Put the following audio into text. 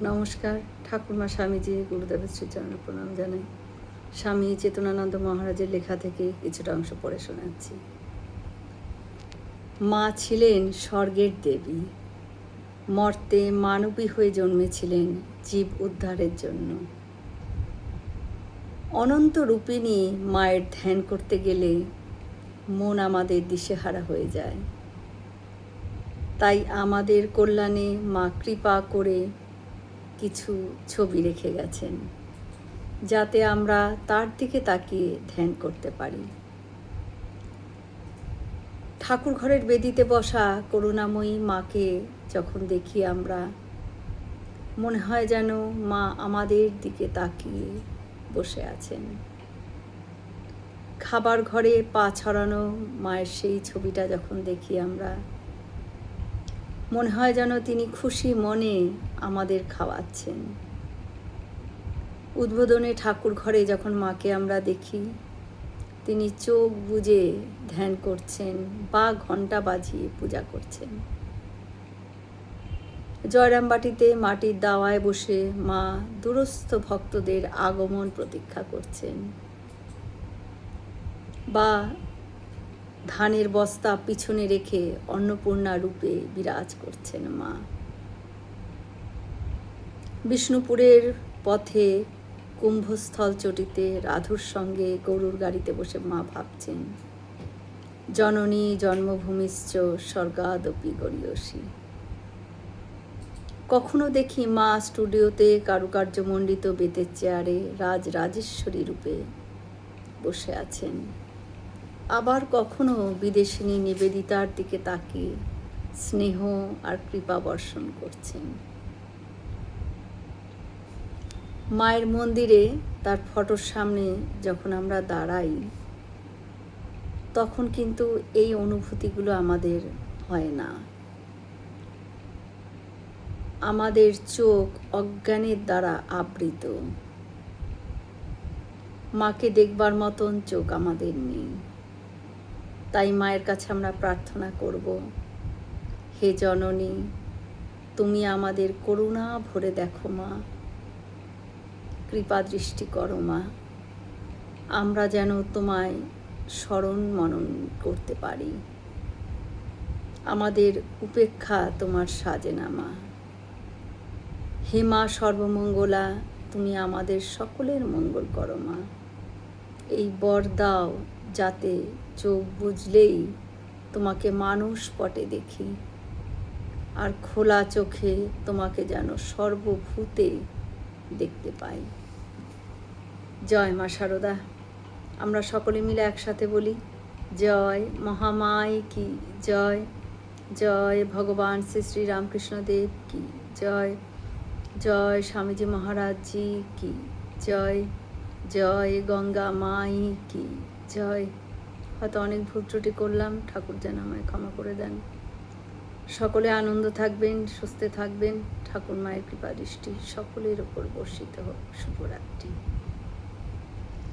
নমস্কার। ঠাকুরমা স্বামীজি গুরুদেবের শ্রীচরণে প্রণাম জানাই। স্বামী চেতনানন্দ মহারাজের লেখা থেকে কিছুটা অংশ পড়ে শোনাচ্ছি। মা ছিলেন স্বর্গের দেবী, মর্তে মানবী হয়ে জন্মেছিলেন জীব উদ্ধারের জন্য। অনন্ত রূপিণী মায়ের ধ্যান করতে গেলে মন আমাদের দিশেহারা হয়ে যায়। তাই আমাদের কল্যাণে মা কৃপা করে কিছু ছবি রেখে গেছেন, যাতে আমরা তার দিকে তাকিয়ে ধ্যান করতে পারি। ঠাকুর ঘরের বেদিতে বসা করুণাময়ী মাকে যখন দেখি আমরা, মনে হয় যেন মা আমাদের দিকে তাকিয়ে বসে আছেন। খাবার ঘরে পা ছড়ানো মায়ের সেই ছবিটা যখন দেখি আমরা, মনে হয় যেন তিনি খুশি মনে আমাদের খাওয়াচ্ছেন। উদ্বোধনে ঠাকুর ঘরে যখন মাকে আমরা দেখি, তিনি চোখ বুজে ধ্যান করছেন বা ঘণ্টা বাজিয়ে পূজা করছেন। জয়রামবাটিতে মাটির দাওয়ায় বসে মা দূরস্থ ভক্তদের আগমন প্রতীক্ষা করছেন, বা ধানের বস্তা পিছনে রেখে অন্নপূর্ণা রূপে বিরাজ করছেন মা। বিষ্ণুপুরের পথে কুম্ভস্থল চটিতে রাধুর সঙ্গে গরুর গাড়িতে বসে মা ভাবছেন, জননী জন্মভূমিশ্চ স্বর্গাদপি গরীয়সী। কখনো দেখি মা স্টুডিওতে কারুকার্যমণ্ডিত বেতের চেয়ারে রাজরাজেশ্বরী রূপে বসে আছেন। আবার কখনো বিদেশিনী নিবেদিতার দিকে তাকিয়ে স্নেহ আর কৃপা বর্ষণ করছেন। মায়ের মন্দিরে তার ফটোর সামনে যখন আমরা দাঁড়াই, তখন কিন্তু এই অনুভূতিগুলো আমাদের হয় না। আমাদের চোখ অজ্ঞানের দ্বারা আবৃত। মাকে দেখবার মতন চোখ আমাদের নেই। তাই মায়ের কাছে আমরা প্রার্থনা করব, হে জননী, তুমি আমাদের করুণা ভরে দেখো মা, কৃপা দৃষ্টি করো মা। আমরা যেন তোমায় স্মরণ মনন করতে পারি। আমাদের উপেক্ষা তোমার সাজে না মা। হে মা সর্বমঙ্গলা, তুমি আমাদের সকলের মঙ্গল করো মা। এই বর দাও যাতে চোখ বুঝলেই তোমাকে মানুষ পটে দেখি, আর খোলা চোখে তোমাকে যেন সর্বভূতে দেখতে পাই। জয় মা শারদা। আমরা সকলে মিলে একসাথে বলি, জয় মহামায় কি জয়, জয় ভগবান শ্রী শ্রী রামকৃষ্ণদেব কি জয়, জয় স্বামীজি মহারাজজি কি জয়, জয় গঙ্গা মাই কি জয়। হয়তো অনেক ভুল ত্রুটি করলাম, ঠাকুর যেন আমায় ক্ষমা করে দেন। সকলে আনন্দ থাকবেন, সুস্থ থাকবেন। ঠাকুর মায়ের কৃপা দৃষ্টি সকলের ওপর বর্ষিত হোক। শুভরাত্রি।